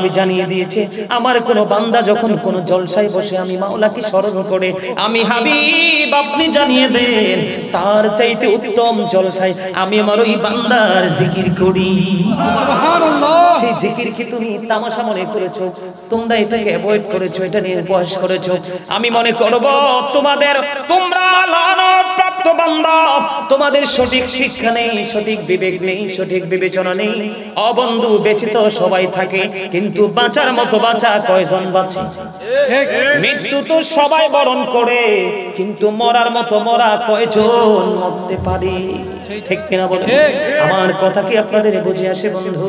নবী জানিয়ে দিয়েছে আমার কোন বান্দা যখন কোন জলসায় বসে আমি মাওলাকে স্মরণ করে আমি হাবিব আপনি জানিয়ে দেন তার চাইতে উত্তম জলসায় আমি আমার ওই বান্দার জিকির করি। সুবহানাল্লাহ। সেই জিকির কি তুমি তামাশা মনে করেছো? তোমরা এটাকে অ্যাভয়েড করেছো, এটা নিয়ে উপহাস করেছো। আমি মনে করব তোমরা লানত প্রাপ্ত বান্দা, তোমাদের সঠিক শিক্ষা নেই, সঠিক বিবেক নেই, সঠিক বিবেচনা নেই। অবন্ধু বেঁচে তো সবাই থাকে, কিন্তু বাঁচার মতো বাঁচা কয়জন বাঁচে? মৃত্যু তো সবাই বরণ করে, কিন্তু মরার মতো মরা কয়জন মরতে পারে? ঠিক কিনা বলেন? আমার কথা কি আপনাদের বুঝে আসে বন্ধু?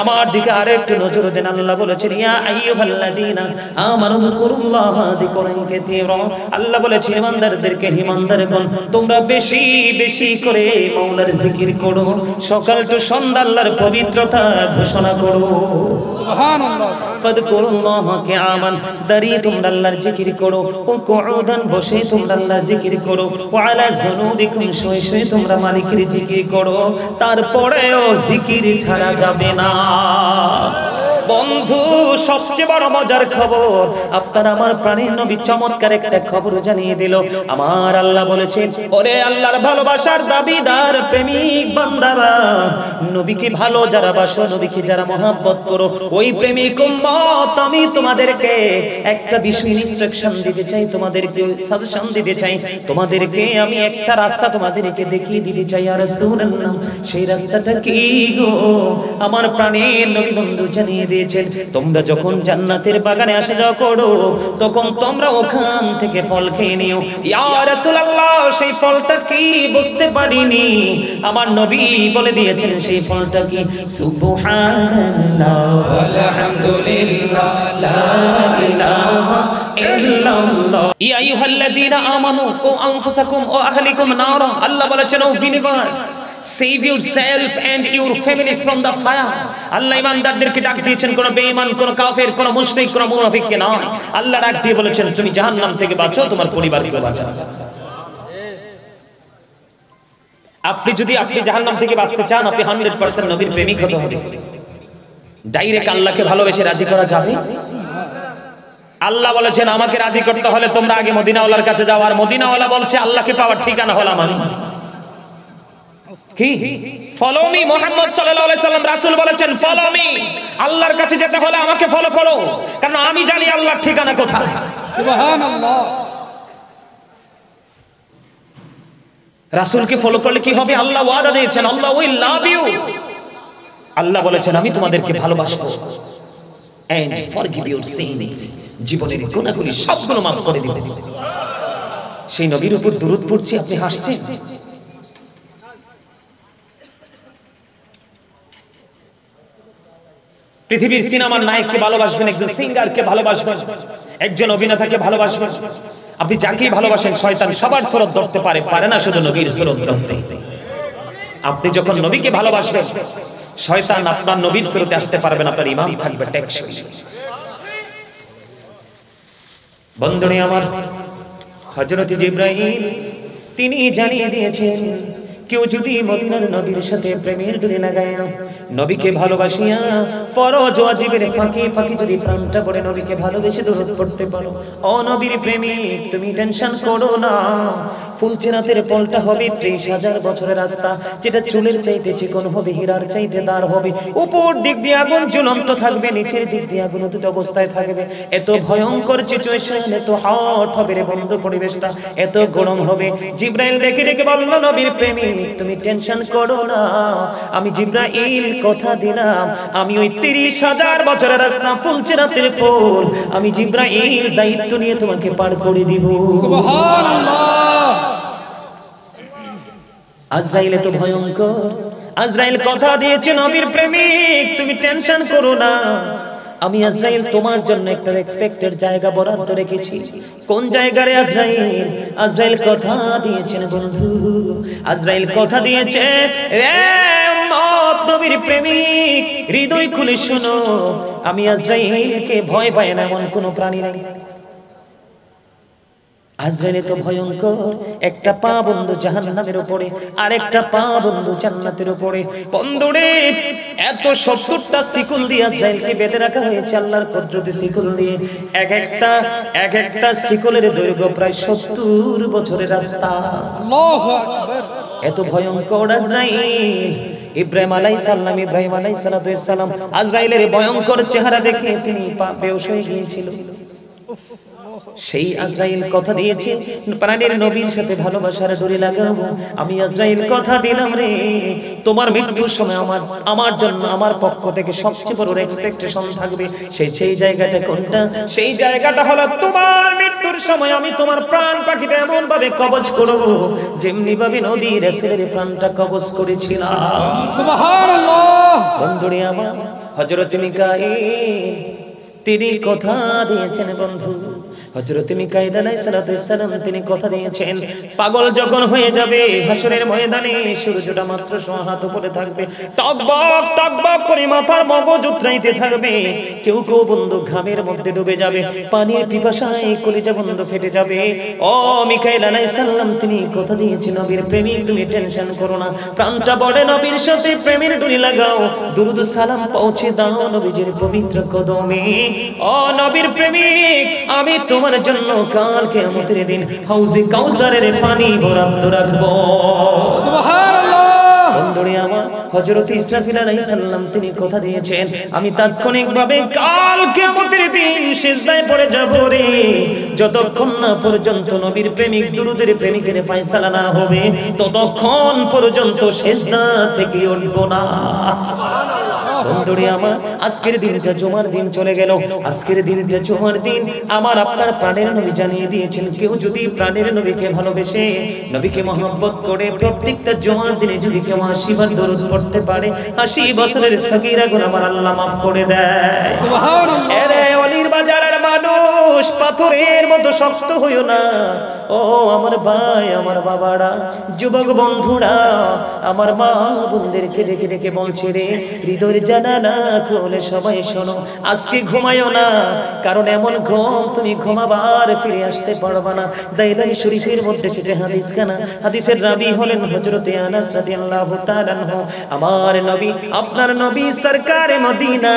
আমার দিকে আরেকটু নজর দেন। আল্লাহ বলেছেন ইয়া আইয়ুহাল্লাযীনা আমানু যিকুরুল্লাহা যিকরান কাসীরা। আল্লাহ বলেছেন ইমানদারদেরকে, ইমানদারগণ তোমরা বেশি বেশি করে মাওলার জিকির করো, সকাল টু সন্ধ্যা আল্লাহর পবিত্রতা ঘোষণা করো। সুবহানাল্লাহ। ফাযকুরুল্লাহা কিয়ামান, দাঁড়িয়ে তোমরা আল্লাহর জিকির করো, ও কুউদান বসে তোমরা আল্লাহর জিকির করো, ওয়া আলা যুনুবিকুম শুয়ে শুয়ে তোমরা মালিকের জিকির করো। তারপরেও জিকির ছাড়া যাবে না। বন্ধু সবচেয়ে বড় মজার খবর, আপনার আমার প্রাণের নবী চমৎকার একটা খবর জানিয়ে দিল। আমার আল্লাহ বলেছেন ওরে আল্লাহর ভালোবাসার দাবিদার প্রেমিক বান্দারা, নবীকে ভালো যারা বাসো, নবীকে যারা মহব্বত করো, ওই প্রেমিক উম্মত আমি তোমাদেরকে একটা বিষয় ইনস্ট্রাকশন দিতে চাই, তোমাদেরকে সাজেশন দিতে চাই, তোমাদেরকে আমি একটা রাস্তা তোমাদেরকে দেখিয়ে দিতে চাই। আর রাসূলুল্লাহ সেই রাস্তাটা কি গো? আমার প্রাণের নবী বন্ধু জানিয়ে দিয়েছেন তোমরা যখন জান্নাতের বাগানে আসা যাওয়া করো তখন তোমরা ওখান থেকে ফল খেয়ে নিও। ইয়া রাসূলুল্লাহ সেই ফলটা কি বুঝতে পারিনি, আমার নবী বলে দিয়েছেন সেই ফলটা কি? সুবহানাল্লাহ ওয়ালহামদুলিল্লাহ লা ইলাহা ইল্লাল্লাহ। ইয়া আইয়ুহাল্লাযীনা আমানু কু আনফুসাকুম ওয়া আহলিকুম নারা। আল্লাহ বলেছেন O believers save yourself and your families from the fire. আল্লাহ ইমানদারদেরকে ডাক দিয়েছেন, কোন বেঈমান, কোন কাফের, কোন মুশরিক, কোন মুনাফিককে নয়। আল্লাহ ডাক দিয়ে বলেছেন তুমি জাহান্নাম থেকে বাঁচো, তোমার পরিবারকে বাঁচাও। আপনি যদি জাহান্নাম থেকে বাঁচতে চান, আপনি 100% নবীর প্রেমিক হতে হবে। ডাইরেক্ট আল্লাহকে ভালোবেসে রাজি করা যাবে? আল্লাহ বলেছেন আমাকে রাজি করতে হলে তোমরা আগে মদিনাওয়ালার কাছে যাও। আর মদিনাওয়ালা বলছে আল্লাহকে পাওয়ার ঠিকানা হলাম আমি। কি? Follow me. মুহাম্মদ সাল্লাল্লাহু আলাইহি সাল্লাম রাসূল বলেছেন ফলো মি। আল্লাহর কাছে যেতে হলে আমাকে ফলো করো, কারণ আমি জানি আল্লাহর ঠিকানা কোথায়। সুবহানাল্লাহ। রাসূলকে ফলো করলে কি হবে? আল্লাহ ওয়াদা দিয়েছেন আল্লাহ উইল লাভ ইউ। আল্লাহ বলেছেন আমি তোমাদেরকে ভালোবাসবো and forgive your sins, জীবনের গুনাহগুলি সবগুলো মাফ করে দিবেন। সেই নবীর উপর দুরূদ পড়ছি, আপনি হাসছেন। পৃথিবীর সিনেমার নায়ককে ভালোবাসবেন, একজন সিঙ্গারকে ভালোবাসবেন, একজন অভিনেতাকে ভালোবাসবেন। আপনি যাকেই ভালোবাসেন, শয়তান সবার সুরত ধরতে পারে না শুধু নবীর সুরত ধরতে। আপনি যখন নবীকে ভালোবাসবেন, শয়তান আপনার নবীর সুরতে আসতে পারবে না, আপনার ঈমান থাকবে টেকসই। বন্ধুরে আমার, হযরত জিবরাইল তিনি জানিয়ে দিয়েছেন কেউ যদি মদিনার নবীর সাথে প্রেমের ডুরি লাগায়া, নবীকে ভালোবাসিয়া ফরজ ওয়াজিবের ফাঁকি ফাঁকি যদি প্রাণটা পড়ে নবীকে ভালোবেসে দরুদ পড়তে পারো, ও নবীর প্রেমিক তুমি টেনশন করো না। ফুলচেরাতের পলটা হবে ৩০,০০০ বছরের রাস্তা, যেটা চুলের চাইতে চিকন হবে, হীরার চাইতে দার হবে। উপর দিক দিয়ে আগুন জ্বলন্ত থাকবে, নিচের দিক দিয়ে আগুন উদিত অবস্থায় থাকবে। এত ভয়ঙ্কর সিচুয়েশন, এত হট হবে রে বন্ধু পরিবেশটা, এত গরম হবে। জিবরাইল ডেকে ডেকে বলল নবীর প্রেমিক তুমি টেনশন করো না, আমি জিবরাইল কথা দিলাম আমি ওই ৩০,০০০ বছরের রাস্তা ফুলচেরাতের ফুল আমি জিবরাইল দায়িত্ব নিয়ে তোমাকে পার করে দিব। সুবহানাল্লাহ। আজরাইল এত ভয়ঙ্কর, আজরাইল কথা দিয়েছে নবীর প্রেমিক তুমি টেনশন করো না, আমি আজরাইল তোমার জন্য একটা এক্সপেক্টেড জায়গা বরাদ্দ রেখেছি। কোন জায়গায় আজরাইল? আজরাইল কথা দিয়েছেন বন্ধু, আজরাইল কথা দিয়েছে রে উম্মত নবীর প্রেমিক হৃদয় খুলে শোনো, আমি আজরাইলকে ভয় পাই না এমন কোন প্রাণী নেই। আজরাইল তো ভয়ঙ্কর, একটা পা বন্ধু জাহান্নামের উপরে আর একটা পা বন্ধু জান্নাতের উপরে। বন্ধুরে এত 70টা শিকল দিয়ে আজরাইলকে বেঁধে রাখা হয়েছে আল্লাহর কুদরতি শিকল দিয়ে। এক একটা শিকলের দৈর্ঘ্য প্রায় 70 বছরের রাস্তা। আল্লাহু আকবার। এত ভয়ঙ্কর আজরাইল। ইব্রাহিম আলাইহিস সালাম আজরাইলের ভয়ঙ্কর চেহারা দেখে তিনি বেহুশ হয়ে গিয়েছিল। সেই আজরাইল কথা দিয়েছে প্রাণের নবীর সাথে ভালোবাসার ডোরি লাগাবো। আমি আজরাইল কথা দিলাম রে, তোমার মৃত্যুর সময় আমার জন্য আমার পক্ষ থেকে সবচেয়ে বড় এক্সপেকটেশন থাকবে। সেই জায়গাটা কোনটা? সেই জায়গাটা হলো তোমার মৃত্যুর সময় আমি তোমার প্রাণ পাখিটা এমন ভাবে কবজ করব যেমনি ভাবে নবী রাসূলের প্রাণটা কবজ করেছিলাম। সুবহানাল্লাহ। বন্ধুরে আমার হযরত মিকাঈল তিনি কথা দিয়েছেন বন্ধু। হযরত মিকাঈল আলাইহিস সালাম তিনি কথা দিয়েছেন পাগল যখন হয়ে যাবে হাসরের ময়দানে সূর্যটা মাত্র 100 হাত উপরে থাকবে, টকবক করে মাথার মগজ উতরাইতে থাকবে। কেউ বন্ধু ঘামের মধ্যে ডুবে যাবে, পানির পিপাসায় কলিজা বন্ধু ফেটে যাবে। ও মিকাঈল আলাইহিস সালাম তিনি কথা দিয়েছেন নবীর প্রেমিক তুমি টেনশন করো না, প্রাণটা বড়ে নবীর সাথে প্রেমের ডুরি লাগাও, দুরুদ সালাম পৌঁছে দাও নবীজির পবিত্র কদমে। ও নবীর প্রেমিক আমি তোমার জন্য কাল কিয়ামতের দিন হাউজে কাউসারের পানি বরাদ্দ রাখবো। সুবহানাল্লাহ। বন্ধুরে আমার হযরত ইসরাফিল আলাইহিস সালাম তিনি কথা দিয়েছেন আমি তাৎক্ষণিকভাবে কাল কিয়ামতের দিন সিজদায় পড়ে যাব রে, যতক্ষণ না পর্যন্ত নবীর প্রেমিক দুরুদের প্রেমিকের ফয়সালা না হবে ততক্ষণ পর্যন্ত সিজদা থেকে উঠব না। বন্ধুরে আমার আজকের দিনটা জুমার দিন চলে গেল, আজকের দিনটা জুমার দিন আমার আপনার প্রাণের নবী জানিয়ে দিয়েছেন কেউ যদি প্রাণের নবীকে ভালোবেসে নবীকে মহব্বত করে প্রত্যেকটা জুমার দিনে যদি কেউ 80 বার দরুদ পড়তে পারে 80 বছরের সগীরা গুনাহ আমার আল্লাহ maaf করে দেয়। সুবহানাল্লাহ। আরে অলির বাজারের মানুষ পাথরের মতো শক্ত হইও না। ও আমার ভাই আমার বাবারা যুবক বন্ধুরা আমার মা বোনদেরকে ডেকে ডেকে বলছে রে হৃদয়ের জানালা খুলে সবাই শোনো, আজকে ঘুমায়ও না, কারণ এমন ঘুম তুমি ঘুমাবার ফিরে আসতে পারবা না। দাইলানি শরীফের মধ্যে সেটা হাদিস খানা, হাদিসের রাবী হলেন হযরতে আনাস রাদিয়াল্লাহু তাআলা আনহু। আমার নবী আপনার নবী সরকারে মদিনা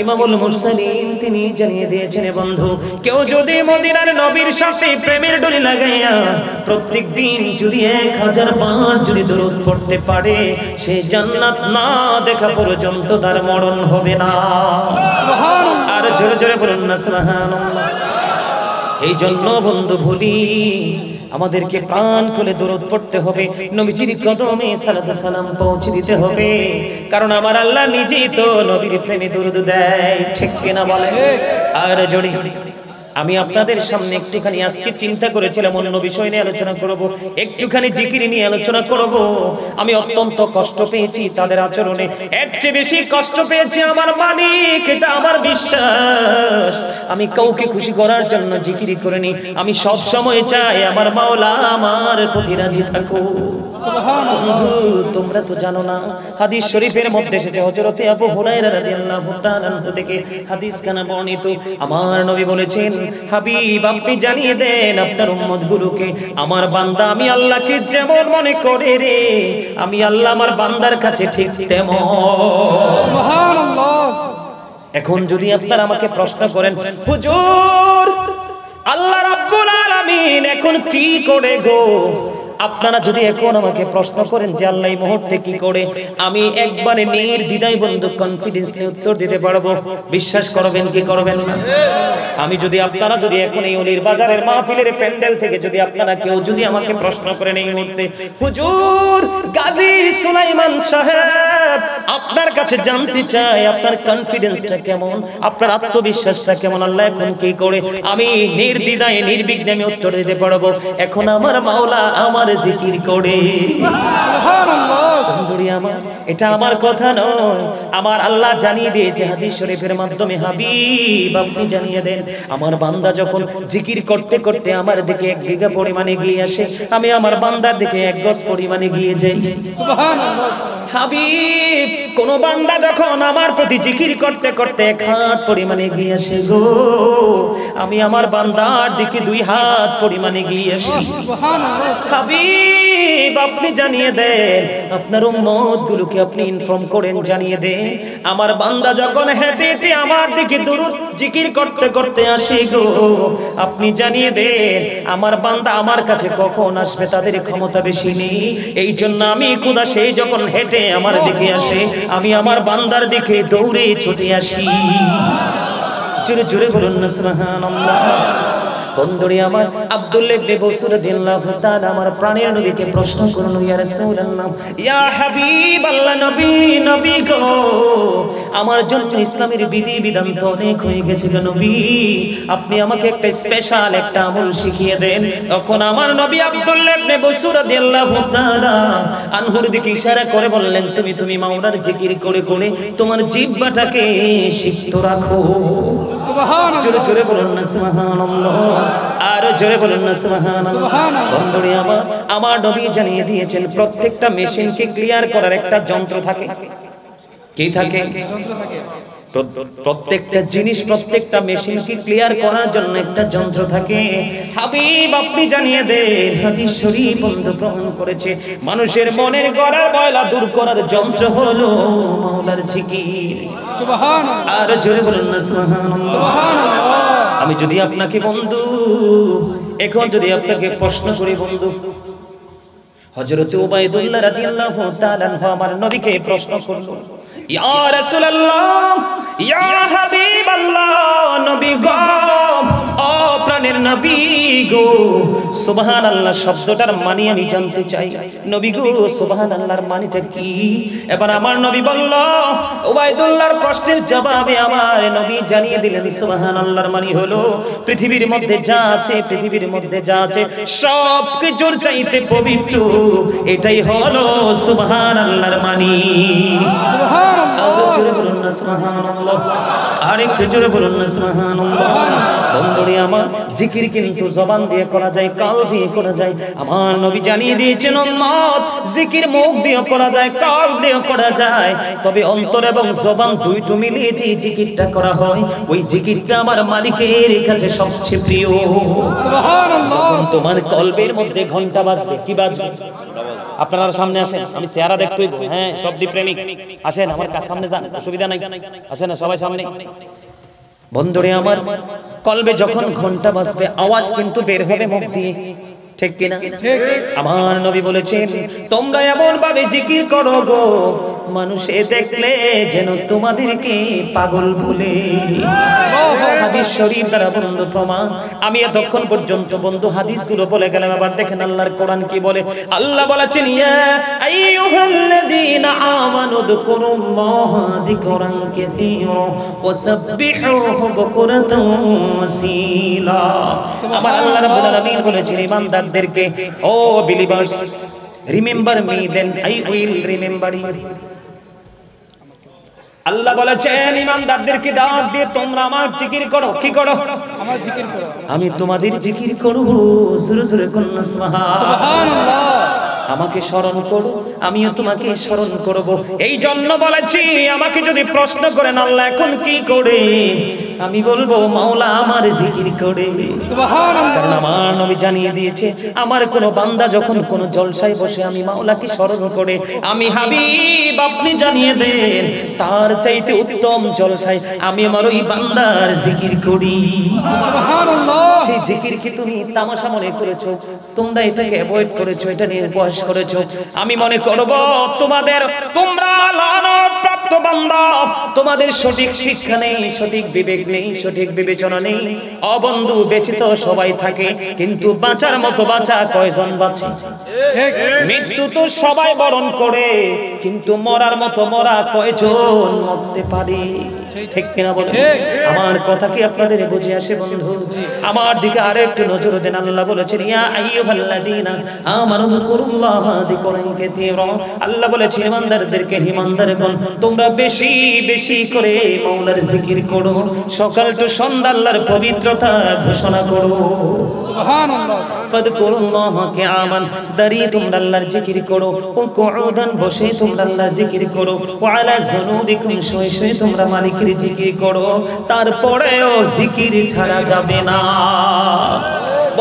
ইমামুল মুরসালিন তিনি জানিয়ে দিয়েছেন বন্ধু কেউ যদি মদিনার নবীর সাথে প্রেমের ডোরি লাগাইয়া প্রত্যেক দিন যদি 1000 বার যদি দরুদ পড়তে পারে সে জান্নাত না দেখা পর্যন্ত তার মরণ হবে না। সুবহানাল্লাহ। আর জোরে জোরে বলুন না সুবহানাল্লাহ। এই জন্য বন্ধু ভুলি আমাদেরকে প্রাণ খুলে দরুদ পড়তে হবে, নবীজির কদমে সালাত সালাম পৌঁছে দিতে হবে, কারণ আমার আল্লাহ নিজেই তো নবীর প্রেমে দরুদ দেয়, ঠিক কি না বলেন? আর জোরে আমি আপনাদের সামনে একটুখানি আজকে চিন্তা করেছিলাম অন্য বিষয় নিয়ে আলোচনা করব, একটুখানি জিকির নিয়ে আলোচনা করব। আমি অত্যন্ত কষ্ট পেয়েছি তাদের আচরণে, এর চেয়ে বেশি কষ্ট পেয়েছি আমার মালিক, এটা আমার বিশ্বাস। আমি কাউকে খুশি করার জন্য জিকির করিনি, আমি সব সময় চাই আমার মাওলা আমার প্রতি রাজি থাকুক। সুবহানাল্লাহ। তোমরা তো জানো না হাদিস শরীফের মধ্যে এসেছে হযরতে আবু হুরায়রা রাদিয়াল্লাহু তাআলা আনহু থেকে হাদিস খানা বর্ণিত, আমার নবী বলেছেন হাবিব আপনি জানিয়ে দেন আপনার উম্মতগুলোকে আমার বান্দা আমি আল্লাহকে যেমন মনে করে রে আমি আল্লাহ আমার বান্দার কাছে ঠিক তেমন। সুবহানাল্লাহ। এখন যদি আপনারা আমাকে প্রশ্ন করেন হুজুর আল্লাহ রাব্বুল আলামিন এখন কি করে গো, আপনারা যদি এখন আমাকে প্রশ্ন করেন যে আল্লাহ এই মুহূর্তে কি করে, আমি একবারে নির্দ্বিধায় বন্ধু কনফিডেন্সলি উত্তর দিতে পারবো। বিশ্বাস করবেন কি করবেন না? আমি যদি আপনারা যদি এখন এই অলির বাজারের মাহফিলের প্যান্ডেল থেকে যদি আপনারা কেউ যদি আমাকে প্রশ্ন করেন এই মুহূর্তে হুজুর গাজী সুলাইমান সাহেব আপনার কাছে জানতে চাই আপনার কনফিডেন্সটা কেমন, আপনার আত্মবিশ্বাসটা কেমন, আল্লাহ এখন কি করে, আমি নির্দ্বিধায় নির্বিঘ্নে আমি উত্তর দিতে পারবো এখন আমার মাওলা আমার জিকির করে। সুবহানাল্লাহ। বন্ধুরি আমার এটা আমার কথা নয়, আমার আল্লাহ জানিয়ে দিয়েছে হাদিস শরীফের মাধ্যমে হাবিব আপনি জানিয়ে দেন আমার বান্দা যখন জিকির করতে করতে আমার দিকে 1 বিঘা পরিমাণে গিয়ে আসে আমি আমার বান্দার দিকে 1 গজ পরিমাণে গিয়ে যাই। সুবহানাল্লাহ। হাবিব কোন বান্দা যখন আমার প্রতি জিকির করতে করতে এক হাত পরিমাণে এগিয়ে আসে গো, আমি আমার বান্দার দিকে 2 হাত পরিমাণে এগিয়ে আসি। সুবহানাল্লাহ। হাবিব আপনি জানিয়ে দেন, আপনার উম্মত গুলোকে আপনি ইনফর্ম করেন, জানিয়ে দেন আমার বান্দা যখন হেঁটে হেঁটে আমার দিকে দুরূদ জিকির করতে করতে আসে গো, আপনি জানিয়ে দেন আমার বান্দা আমার কাছে কখন আসবে তাদের ক্ষমতা বেশি নেই। এই জন্য আমি খোদা সেই যখন হেঁটে আমার দিকে আসে আমি আমার বান্দার দিকে দৌড়ে ছুটে আসি। জোরে জোরে বলুন না সুবহানাল্লাহ। বন্ধুরে আমার আব্দুল্লাহ ইবনে বসর রাদিয়াল্লাহু তাআলা আমার প্রাণের নবীকে প্রশ্ন করলেন, ইয়া রাসূলুল্লাহ, ইয়া হাবিবাল্লাহ, নবী গো, আমার জন্য ইসলামের বিধি বিধান তো অনেক হয়ে গেছে গো নবী, আপনি আমাকে একটা স্পেশাল একটা আমল শিখিয়ে দেন। তখন আমার নবী আব্দুল্লাহ ইবনে বসর রাদিয়াল্লাহু তাআলা আনহুর দিকে ইশারা করে বললেন, তুমি মাওলার জিকির করে করে তোমার জিহ্বাটাকে সিক্ত রাখো। সুবহানাল্লাহ। জোরে জোরে বলুন না সুবহানাল্লাহ, আর জোরে বলুন না সুবহানাল্লাহ। বন্ধুরে আমার নবী জানিয়ে দিয়েছেন প্রত্যেকটা মেশিনকে ক্লিয়ার করার একটা যন্ত্র থাকে। কি থাকে? যন্ত্র থাকে। প্রত্যেকটা জিনিস প্রত্যেকটা মেশিনকে ক্লিয়ার করার জন্য একটা যন্ত্র থাকে। হাবিব আপনি জানিয়ে দেন, হাদিস শরীফ বন্ধু প্রমাণ করেছে মানুষের মনের গড়ার ময়লা দূর করার যন্ত্র হলো মাওলার জিকির। সুবহানাল্লাহ। আর জোরে বলুন না সুবহানাল্লাহ। সুবহানাল্লাহ। আমি যদি আপনাকে বন্ধু এখন যদি আপনাকে প্রশ্ন করি বন্ধু, হযরত উবাইদুল্লাহ রাদিয়াল্লাহু তাআলা আনহু আমার নবীকে প্রশ্ন করলো, ইয়া রাসূলুল্লাহ, ইয়া হাবিবাল্লাহ, নবী গো, ও প্রাণের নবী গো, সুবহানাল্লাহ শব্দটার মানে আমি জানতে চাই। নবী গো, সুবহানাল্লাহর মানেটা কি? এবার আমার নবী বলল, উবাইদুল্লাহর প্রশ্নের জবাবে আমার নবী জানিয়ে দিলেন, সুবহানাল্লাহর মানে হলো পৃথিবীর মধ্যে যা আছে, পৃথিবীর মধ্যে যা আছে সব কিছুর চাইতে পবিত্র, এটাই হলো সুবহানাল্লাহর মানে। আরো জোরে বলুন না সুবহানাল্লাহ, আরেকটু জোরে বলুন না সুবহানাল্লাহ। বন্ধুরে আমার জিকির কিন্তু জবান দিয়ে করা যায়, কাল দিয়ে করা যায়। আমার নবী জানিয়ে দিয়েছেন উম্মত, জিকির মুখ দিয়ে করা যায়, কাল দিয়ে করা যায়, তবে অন্তর এবং জবান দুইটো মিলিয়ে যে জিকিরটা করা হয় ওই জিকিরটা আমার মালিকের কাছে সবচেয়ে প্রিয়। সুবহানাল্লাহ। যখন তোমার কলবের মধ্যে ঘন্টা বাজবে, কি বাজবে? আপনারা সামনে আসেন, আমি চেহারা দেখতে হইব। হ্যাঁ, শব্দ প্রেমিক আসেন আমার সামনে যান, অসুবিধা নাই, আসেন না সবাই সামনে। বন্ধুরে আমার কলবে যখন ঘন্টা বাজবে আওয়াজ কিন্তু বের হবে মুখ দিয়ে, ঠিক কিনা? আমার নবী বলেছেন তোমরা এমন ভাবে জিকির করো গো মানুষে দেখলে যেন তোমাদেরকে পাগল বলে। হাদিস শরীফ দ্বারা বন্ধু প্রমাণ। আমি এতক্ষণ পর্যন্ত বন্ধু হাদিসগুলো বলে গেলাম, আবার দেখেন আল্লাহর কোরআন কি বলে। আল্লাহ বলেছেন, ইয়া আইয়ুহাল্লাযীনা আমানু যকুরুল্লাহা যিকরান কাসীরা ওয়াসাব্বিহুহু বুকরাতাও ওয়াসীলা। আমার আল্লাহ রাব্বুল আলামিন বলেছেন ইমানদারদেরকে, O believers, remember me then I will remember you. আল্লাহ বলেছেন ইমানদারদেরকে দাওয়াত দিয়ে তোমরা আমার জিকির করো। কি করো? আমার জিকির করো। আমি তোমাদের জিকির করব। জোরে জোরে করুন সুবহানাল্লাহ। আমাকে স্মরণ করো, আমিও তোমাকে স্মরণ করব। এই জন্য বলেছি আমাকে যদি প্রশ্ন করেন আল্লাহ এখন কি করে, আমি বলবো মাওলা আমার জিকির করে। সুবহানাল্লাহ। কারণ আমার নবী জানিয়ে দিয়েছে আমার কোন বান্দা যখন কোন জলসায় বসে আমি মাওলাকে স্মরণ করে, আমি হাবিব আপনি জানিয়ে দেন তার চাইতে উত্তম জলসায় আমি আমার ওই বান্দার জিকির করি। সুবহানাল্লাহ। সেই জিকির কি তুমি তামাশা মনে করেছো? তোমরা এটাকে অ্যাভয়েড করেছো, এটা নিয়ে উপহাস করেছো। আমি মনে করব তোমরা লানত প্রাপ্ত বান্দা, তোমাদের সঠিক শিক্ষা নেই, সঠিক বিবেক নেই, সঠিক বিবেচনা নেই। অবন্ধু বেঁচে তো সবাই থাকে, কিন্তু বাঁচার মতো বাঁচা কয়জন বাঁচে? ঠিক। মৃত্যু তো সবাই বরণ করে, কিন্তু মরার মতো মরা কয়জন মরতে পারে? ঠিক কিনা বলেন? ঠিক। আমার কথা কি আপনাদের বুঝে আসে বন্ধু? আমার দিকে আরো একটু নজর দেন। আল্লাহ বলেছেন ইয়া আইয়ুহাল্লাযীনা আমানু যিকুরুল্লাহা যিকরান কাসীরা। আল্লাহ বলেছেন ইমানদারদেরকে, ইমানদারগণ তোমরা বেশি বেশি করে মাওলার জিকির করো, সকাল টু সন্ধ্যা আল্লাহর পবিত্রতা ঘোষণা করো। সুবহানাল্লাহ। ফাযকুরুল্লাহা কিয়ামান, দাঁড়িয়ে তোমরা আল্লাহর জিকির করো, ও কুউদান বসে তোমরা আল্লাহর জিকির করো, ওয়া আলা যুনুবিকুম শুয়ে শুয়ে তোমরা মালিকের জিকির করো। তারপরেও জিকির ছাড়া যাবে না।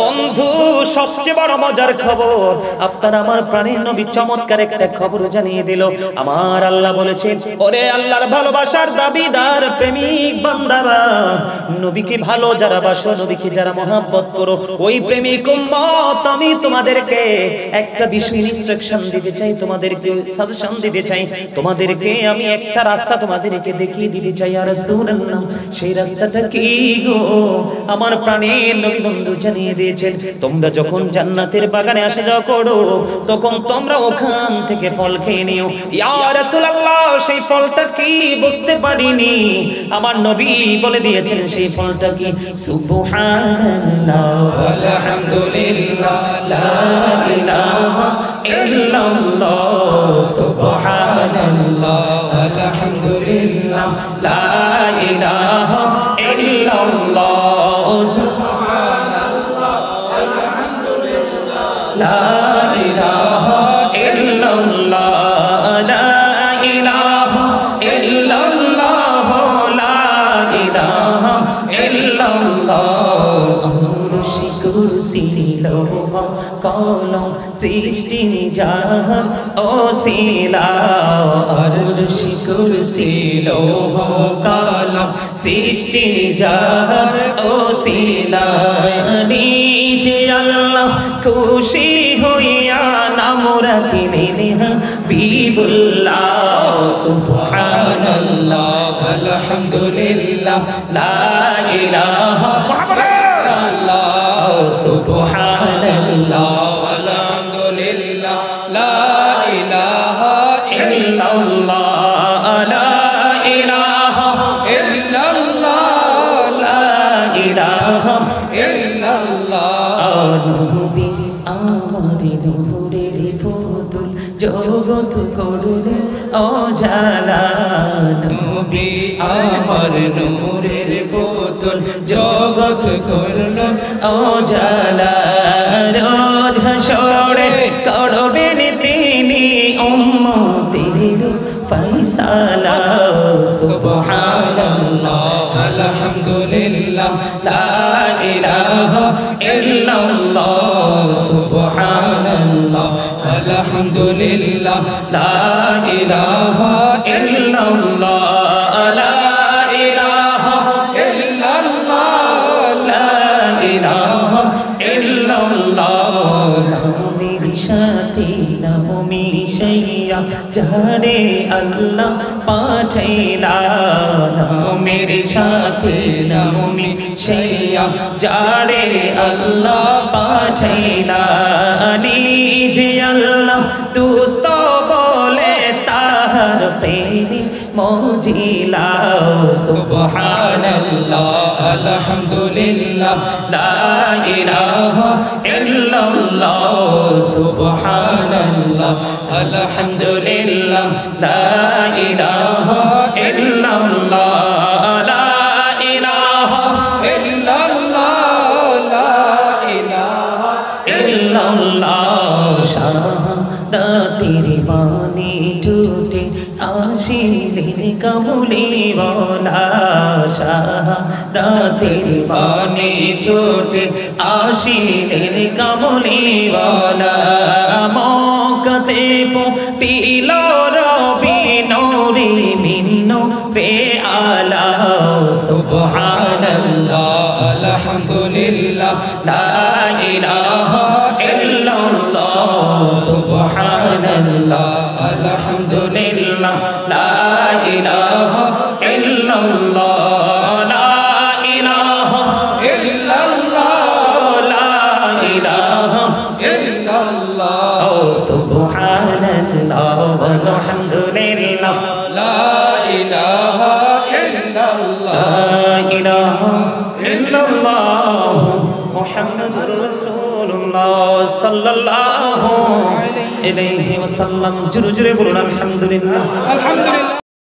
বন্ধু সবচেয়ে বড় মজার খবর, আপনার আমার প্রাণের নবী চমৎকার একটা খবর জানিয়ে দিল। আমার আল্লাহ বলেছেন, ওরে আল্লাহর ভালোবাসার দাবিদার প্রেমিক বান্দারা, নবীকে ভালো যারা বাসো, নবীকে যারা মহব্বত করো, ওই প্রেমিক উম্মত আমি তোমাদেরকে একটা বিষয় ইনস্ট্রাকশন দিতে চাই, তোমাদেরকে সাজেশন দিতে চাই, তোমাদেরকে আমি একটা রাস্তা তোমাদেরকে দেখিয়ে দিতে চাই। আর রাসূলুল্লাহ সেই রাস্তাটা কি গো? আমার প্রাণের নবী বন্ধু জানিয়ে দিয়েছেন, তোমরা যখন জান্নাতের বাগানে আসা যাওয়া করো, তখন তোমরা ওখান থেকে ফল খেয়ে নিও। ইয়া রাসূলুল্লাহ সেই ফলটা কি বুঝতে পারিনি। আমার নবী বলে দিয়েছেন সেই ফলটা কি, সুবহানাল্লাহ ওয়ালহামদুলিল্লাহ লা ইলাহা ইল্লাল্লাহ, সুবহানাল্লাহ ওয়ালহামদুলিল্লাহ লা ইলাহা ইল্লাল্লাহ, লা ইলাহা ইল্লাল্লাহ, লা ইলাহা ইল্লাল্লাহ, লা ইলাহা ইল্লাল্লাহ। আরশি কুরসি লৌহ কলম সৃষ্টি জাহান ওসিলা, আরশি কুরসি লৌহ কলম সৃষ্টি জাহান ওসিলা, নিজে আল্লাহ খুশি হইয়া নাম রাখিলেন হাবিবুল্লাহ। সুবহানাল্লাহ আলহামদুলিল্লাহ লা ইলাহা ইল্লাল্লাহ, সুবহানাল্লাহ আলহামদুলিল্লাহ লা ইলাহা ইল্লাল্লাহ, লা ইলাহা ইল্লাল্লাহ, লা ইলাহা ইল্লাল্লাহ। নবী আমার নূরের পুতুল জগৎ করলে অজালা, নবী আমার নূরের পুতুল জগৎ করলে অজালা, রোজ হাসরে করবেন তিনি উম্মতের ফয়সালা। সুবহানাল্লাহ আলহামদুলিল্লাহ লা ইলাহা ইল্লাল্লাহ, সুবহানাল্লাহ আলহামদুলিল্লাহ লা ইলাহা ইল্লাল্লাহ, লা ইলাহা ইল্লাল্লাহ, লা ইলাহা ইল্লাল্লাহ। নামের সাথে নাম মিশাইয়া যারে আল্লাহ পাঠাইলা, নামের সাথে নাম মিশাইয়া যারে আল্লাহ পাঠাইলা, নিজে আল্লাহ দুস্ত বলে তাহার প্রেমে মজিলা। সুবহানাল্লাহ আলহামদুলিল্লাহ লা ইলাহা ইল্লাল্লাহ, সুবহানাল্লাহ আলহামদুলিল্লাহ লা ইলাহা ইল্লাল্লাহ, লা ইলাহা ইল্লাল্লাহ, লা ইলাহা ইল্লাল্লাহ। শাহাদাতের বাণী টুটে আসিলেন কামলিওয়ালা, শাহাদাতের বাণী টুটে আসিলেন কামলিওয়ালা, মক্কাতে ফুটিল রবি নূরে মিন্ন পে আলা। সুবহানাল্লাহ আলহামদুলিল্লাহ লা ইলাহা ইল্লাল্লাহ, সুবহানাল্লাহ আলহামদুলিল্লাহ লা ইলাহা ইল্লাল্লাহ, লা ইলাহা ইল্লাল্লাহ, লা ইলাহা ইল্লাল্লাহ। সুবহানাল্লাহ আলহামদুলিল্লাহ লা ইলাহা ইল্লাল্লাহ। লা ইলাহা ইল্লাল্লাহ মুহাম্মাদুর রাসূলুল্লাহ সাল্লাল্লাহু আলাইহি ওয়াসাল্লাম। জোরে জোরে বলুন আলহামদুলিল্লাহ। আলহামদুলিল্লাহ।